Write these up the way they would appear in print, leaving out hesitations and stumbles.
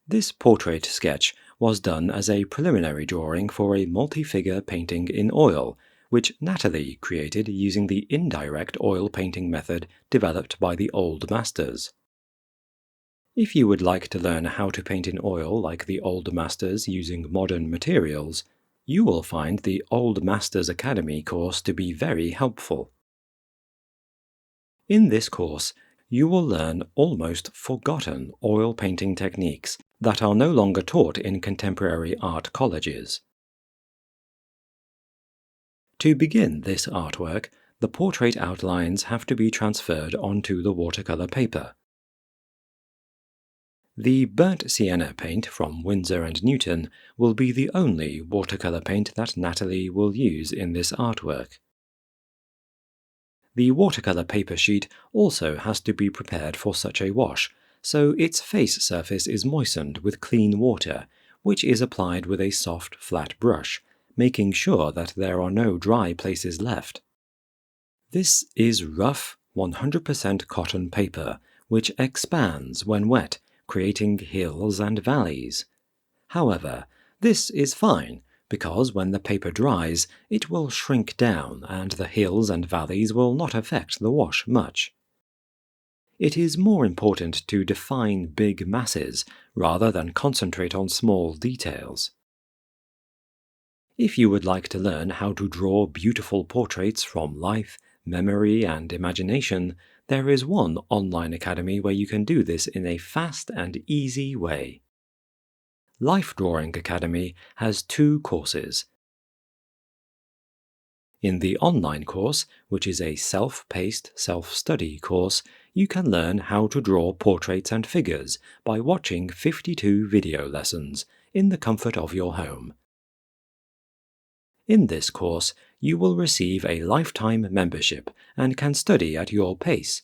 This portrait sketch was done as a preliminary drawing for a multi-figure painting in oil, which Natalie created using the indirect oil painting method developed by the old masters. If you would like to learn how to paint in oil like the old masters using modern materials, you will find the Old Masters Academy course to be very helpful. In this course, you will learn almost forgotten oil painting techniques that are no longer taught in contemporary art colleges. To begin this artwork, the portrait outlines have to be transferred onto the watercolor paper. The burnt sienna paint from Winsor & Newton will be the only watercolor paint that Natalie will use in this artwork. The watercolor paper sheet also has to be prepared for such a wash, so its face surface is moistened with clean water, which is applied with a soft, flat brush, making sure that there are no dry places left. This is rough, 100% cotton paper, which expands when wet, creating hills and valleys. However, this is fine, because when the paper dries, it will shrink down and the hills and valleys will not affect the wash much. It is more important to define big masses rather than concentrate on small details. If you would like to learn how to draw beautiful portraits from life, memory, and imagination, there is one online academy where you can do this in a fast and easy way. Life Drawing Academy has 2 courses. In the online course, which is a self-paced self-study course, you can learn how to draw portraits and figures by watching 52 video lessons in the comfort of your home. In this course, you will receive a lifetime membership and can study at your pace.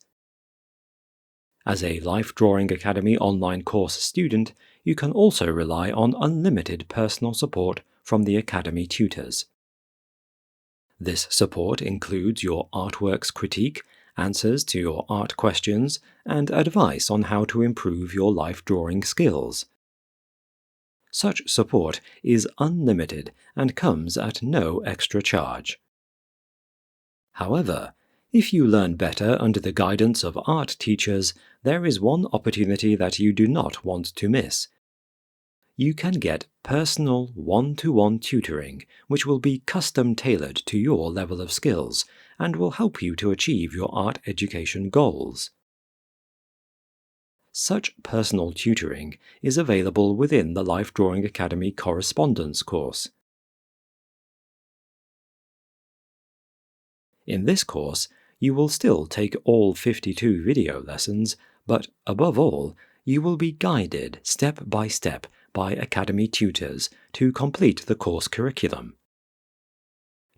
As a Life Drawing Academy online course student, you can also rely on unlimited personal support from the Academy tutors. This support includes your artwork's critique, answers to your art questions, and advice on how to improve your life drawing skills. Such support is unlimited and comes at no extra charge. However, if you learn better under the guidance of art teachers, there is one opportunity that you do not want to miss. You can get personal one-to-one tutoring, which will be custom-tailored to your level of skills and will help you to achieve your art education goals. Such personal tutoring is available within the Life Drawing Academy correspondence course. In this course, you will still take all 52 video lessons, but above all, you will be guided step by step by Academy tutors to complete the course curriculum.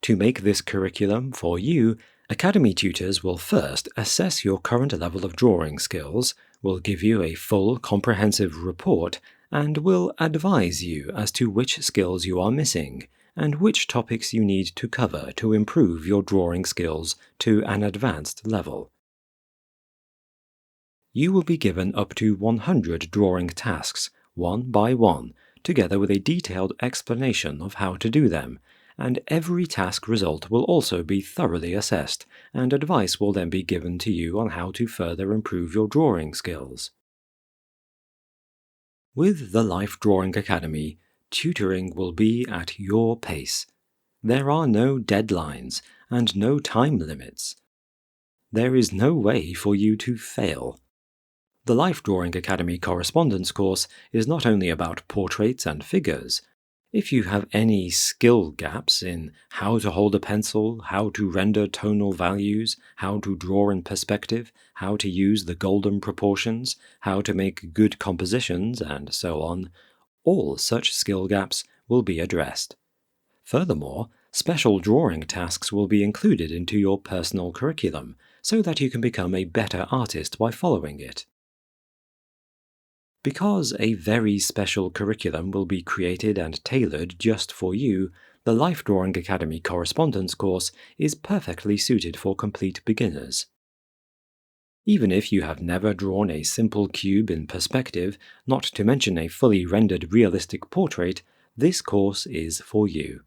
To make this curriculum for you, Academy tutors will first assess your current level of drawing skills, will give you a full comprehensive report, and will advise you as to which skills you are missing and which topics you need to cover to improve your drawing skills to an advanced level. You will be given up to 100 drawing tasks, one by one, together with a detailed explanation of how to do them, and every task result will also be thoroughly assessed, and advice will then be given to you on how to further improve your drawing skills. With the Life Drawing Academy, tutoring will be at your pace. There are no deadlines and no time limits. There is no way for you to fail. The Life Drawing Academy correspondence course is not only about portraits and figures. If you have any skill gaps in how to hold a pencil, how to render tonal values, how to draw in perspective, how to use the golden proportions, how to make good compositions, and so on, all such skill gaps will be addressed. Furthermore, special drawing tasks will be included into your personal curriculum so that you can become a better artist by following it. Because a very special curriculum will be created and tailored just for you, the Life Drawing Academy correspondence course is perfectly suited for complete beginners. Even if you have never drawn a simple cube in perspective, not to mention a fully rendered realistic portrait, this course is for you.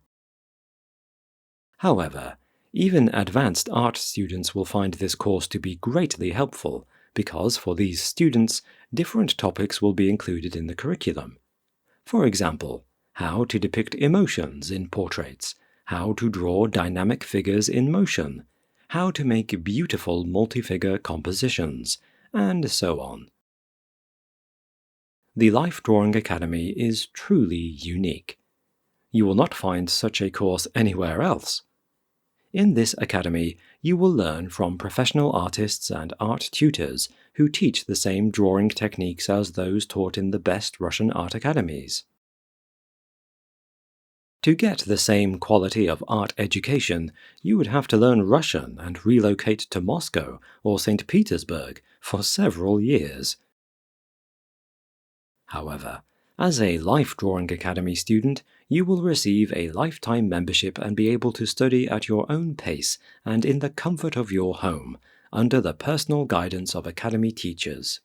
However, even advanced art students will find this course to be greatly helpful, because for these students, different topics will be included in the curriculum. For example, how to depict emotions in portraits, how to draw dynamic figures in motion, how to make beautiful multi-figure compositions, and so on. The Life Drawing Academy is truly unique. You will not find such a course anywhere else. In this academy, you will learn from professional artists and art tutors who teach the same drawing techniques as those taught in the best Russian art academies. To get the same quality of art education, you would have to learn Russian and relocate to Moscow or St. Petersburg for several years. However, as a Life Drawing Academy student, you will receive a lifetime membership and be able to study at your own pace and in the comfort of your home, under the personal guidance of Academy teachers.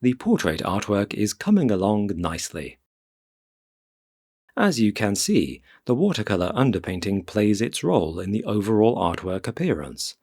The portrait artwork is coming along nicely. As you can see, the watercolor underpainting plays its role in the overall artwork appearance.